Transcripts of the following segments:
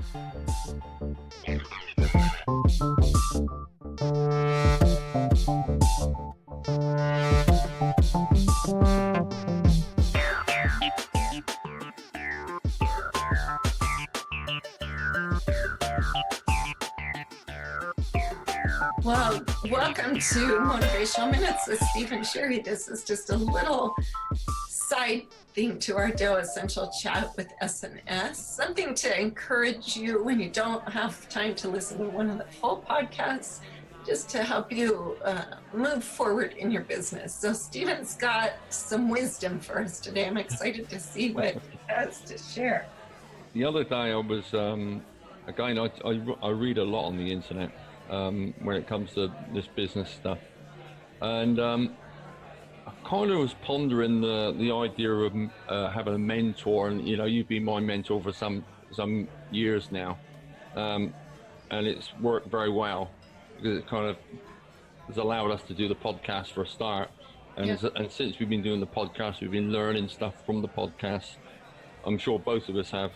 Well, welcome to Motivational Minutes with Steve and Sherry. This is just a little side thing to our Dough Essential Chat with SNS, something to encourage you when you don't have time to listen to one of the full podcasts, just to help you move forward in your business. So Steven's got some wisdom for us today. I'm excited to see what he has to share. The other day I was, again, I read a lot on the internet when it comes to this business stuff. And I kind of was pondering the idea of having a mentor, and you've been my mentor for some years now, and it's worked very well because it kind of has allowed us to do the podcast for a start. And, and since we've been doing the podcast, we've been learning stuff from the podcast. I'm sure both of us have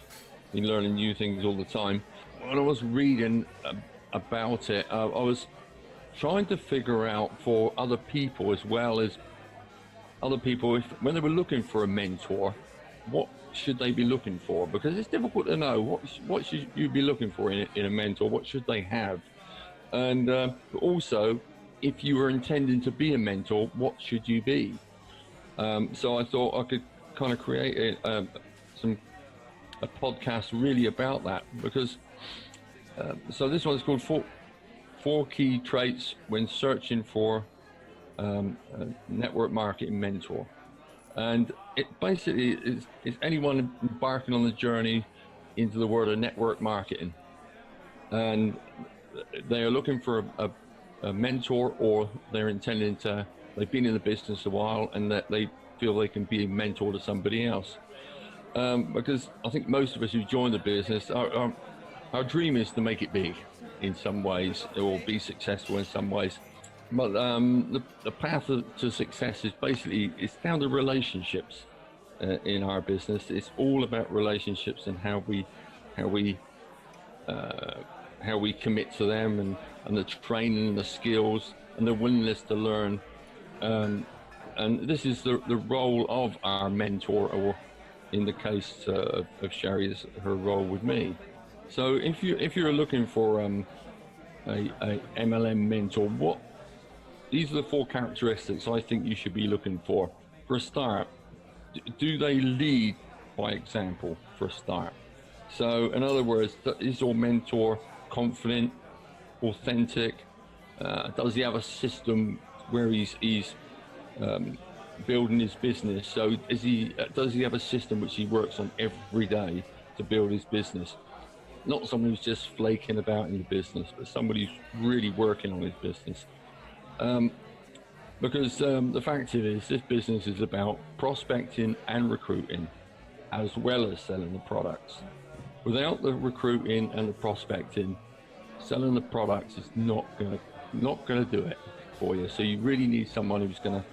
been learning new things all the time. When I was reading about it, I was trying to figure out for other people as well as other people, when they were looking for a mentor, what should they be looking for? Because it's difficult to know what should you be looking for in a mentor. What should they have? And also, if you were intending to be a mentor, what should you be? So I thought I could kind of create a podcast really about that, because so this one's called four key traits when searching for a network marketing mentor. And it basically is anyone embarking on the journey into the world of network marketing, and they are looking for a mentor, or they're intending to, they've been in the business a while and that they feel they can be a mentor to somebody else. Because I think most of us who join the business, our dream is to make it big in some ways, or be successful in some ways. But the path to success is basically, it's down to relationships in our business. It's all about relationships and how we commit to them, and the training, the skills, and the willingness to learn. And this is the role of our mentor, or in the case of Sherry, is her role with me. So if you're looking for a MLM mentor, these are the four characteristics I think you should be looking for. For a start, do they lead by example? For a start. So in other words, is your mentor confident, authentic? Does he have a system where he's building his business? So does he have a system which he works on every day to build his business? Not someone who's just flaking about in the business, but somebody who's really working on his business. Because the fact is, this business is about prospecting and recruiting, as well as selling the products. Without the recruiting and the prospecting, selling the products is not gonna do it for you. So you really need someone who's gonna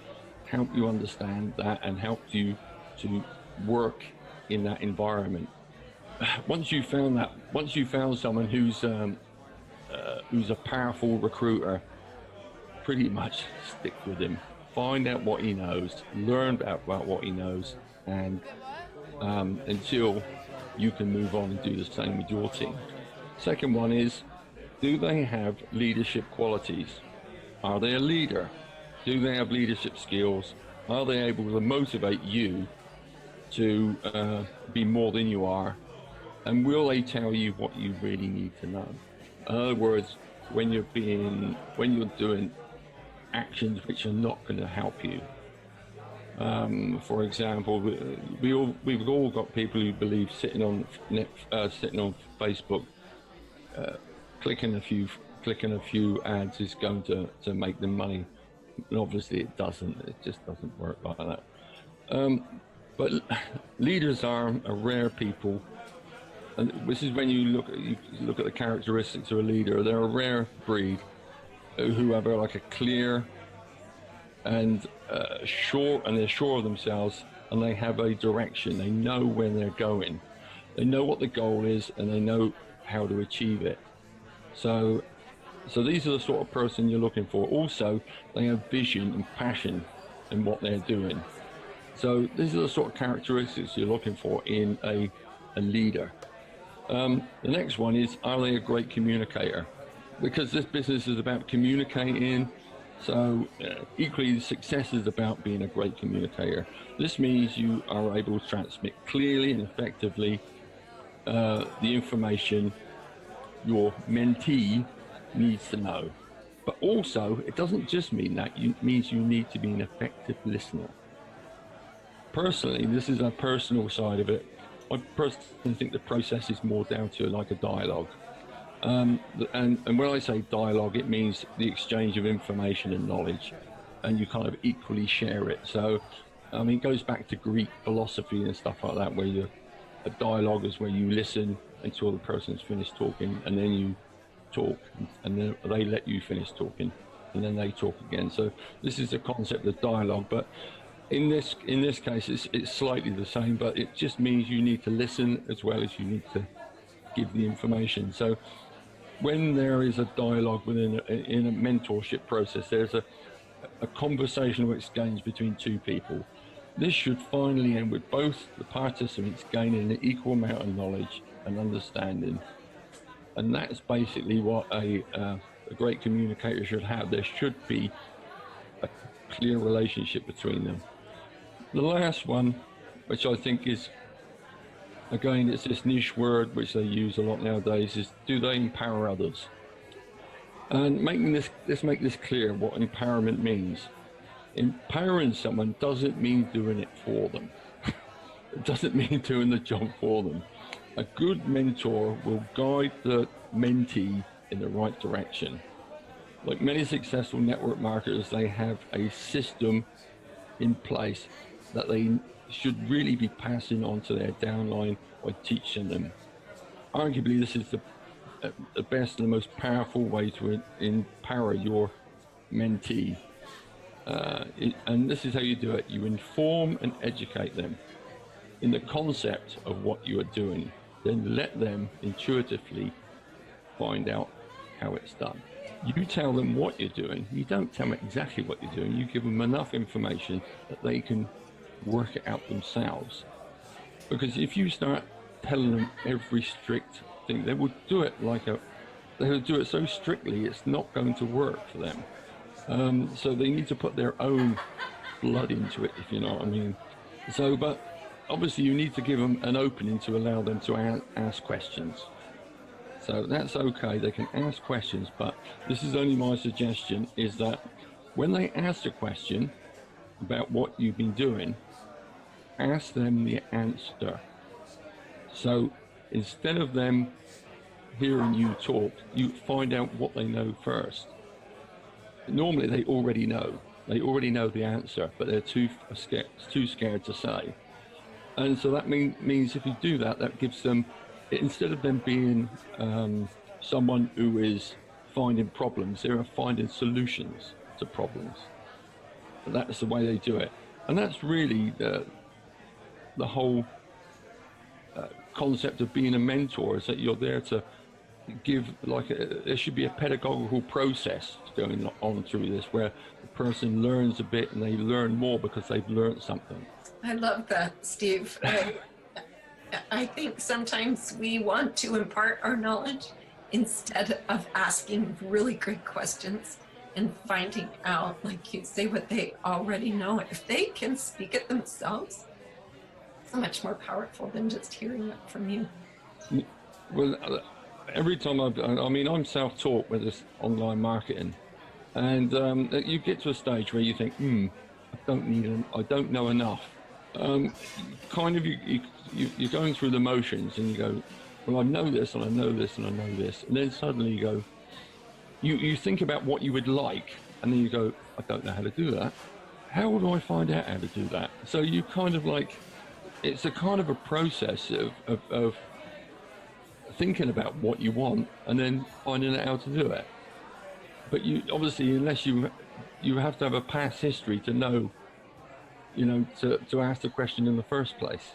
help you understand that and help you to work in that environment. Once you found someone who's a powerful recruiter, pretty much stick with him. Find out what he knows, learn about what he knows, and until you can move on and do the same with your team. Second one is, do they have leadership qualities? Are they a leader? Do they have leadership skills? Are they able to motivate you to be more than you are? And will they tell you what you really need to know? In other words, when you're doing actions which are not going to help you. For example, we've all got people who believe sitting on Facebook, clicking a few ads is going to make them money. And obviously it doesn't. It just doesn't work like that. But leaders are a rare people, and this is when you look at the characteristics of a leader. They're a rare breed who have like a clear and they're sure of themselves, and they have a direction. They know where they're going. They know what the goal is and they know how to achieve it. So these are the sort of person you're looking for. Also, they have vision and passion in what they're doing. So these are the sort of characteristics you're looking for in a leader. The next one is, are they a great communicator? Because this business is about communicating. So equally, success is about being a great communicator. This means you are able to transmit clearly and effectively the information your mentee needs to know. But also, it doesn't just mean that. It means you need to be an effective listener. Personally, this is a personal side of it. I personally think the process is more down to like a dialogue. And when I say dialogue, it means the exchange of information and knowledge, and you kind of equally share it. So, I mean, it goes back to Greek philosophy and stuff like that, where a dialogue is where you listen until the person's finished talking, and then you talk, and then they let you finish talking, and then they talk again. So this is the concept of dialogue, but in this case, it's slightly the same, but it just means you need to listen as well as you need to give the information. So when there is a dialogue in a mentorship process, there's a conversational exchange between two people. This should finally end with both the participants gaining an equal amount of knowledge and understanding. And that's basically what a great communicator should have. There should be a clear relationship between them. The last one, which I think is, again, it's this niche word which they use a lot nowadays, is, do they empower others? And let's make this clear what empowerment means. Empowering someone doesn't mean doing it for them. It doesn't mean doing the job for them. A good mentor will guide the mentee in the right direction. Like many successful network marketers, they have a system in place that they should really be passing on to their downline by teaching them. Arguably, this is the best and the most powerful way to empower your mentee. And this is how you do it. You inform and educate them in the concept of what you are doing. Then let them intuitively find out how it's done. You tell them what you're doing. You don't tell them exactly what you're doing. You give them enough information that they can work it out themselves. Because if you start telling them every strict thing, they will do it they will do it so strictly it's not going to work for them. So they need to put their own blood into it, if you know what I mean. So, but obviously you need to give them an opening to allow them to ask questions. So that's okay, they can ask questions, but this is only my suggestion, is that when they ask a question about what you've been doing, ask them the answer. So instead of them hearing you talk, you find out what they know first. Normally they already know the answer, but they're too scared to say. And so that means if you do that, that gives them, instead of them being someone who is finding problems, they're finding solutions to problems. And that's the way they do it. And that's really the whole concept of being a mentor, is that you're there to give, there should be a pedagogical process going on through this, where the person learns a bit and they learn more because they've learned something. I love that, Steve. I think sometimes we want to impart our knowledge instead of asking really great questions and finding out, like you say, what they already know. If they can speak it themselves, it's much more powerful than just hearing it from you. Well, every time I'm self-taught with this online marketing, and you get to a stage where you think, I don't know enough. Kind of you're going through the motions, and you go, well, I know this, and I know this, and I know this, and then suddenly you go, you think about what you would like, and then you go, I don't know how to do that. How would I find out how to do that? So you kind of like, it's a kind of a process of thinking about what you want and then finding out how to do it. But you obviously, unless you have to have a past history to know, to ask the question in the first place.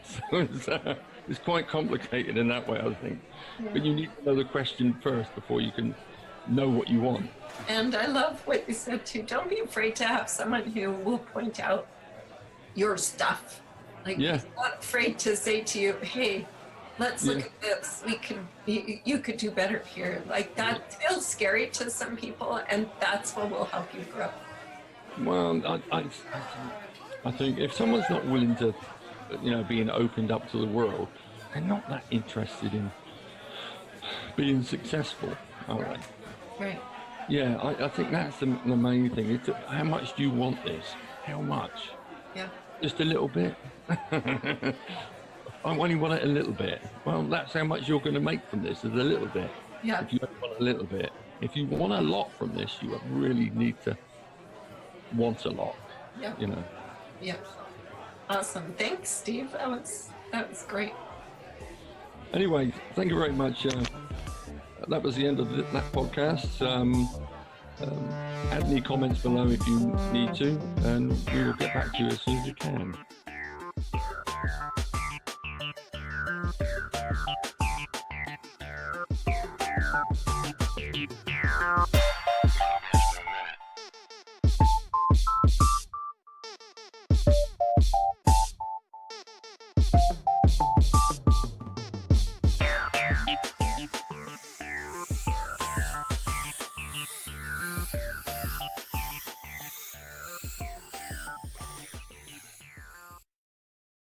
So it's quite complicated in that way, I think. But you need to know the question first before you can know what you want. And I love what you said too. Don't be afraid to have someone who will point out your stuff. Like, Yeah. not afraid to say to you, hey, let's look at this. You could do better here. Like, that feels scary to some people, and that's what will help you grow. Well, I think if someone's not willing to, being opened up to the world, they're not that interested in being successful, are they? Right. Yeah, I think that's the main thing. It's how much do you want this? How much? Yeah. Just a little bit? I only want it a little bit. Well, that's how much you're going to make from this, is a little bit. Yeah. If you only want a little bit. If you want a lot from this, you really need to want a lot. Yeah. Yeah. Awesome. Thanks, Steve. That was great. Anyway, thank you very much. That was the end of that podcast. Add any comments below if you need to, and we will get back to you as soon as we can.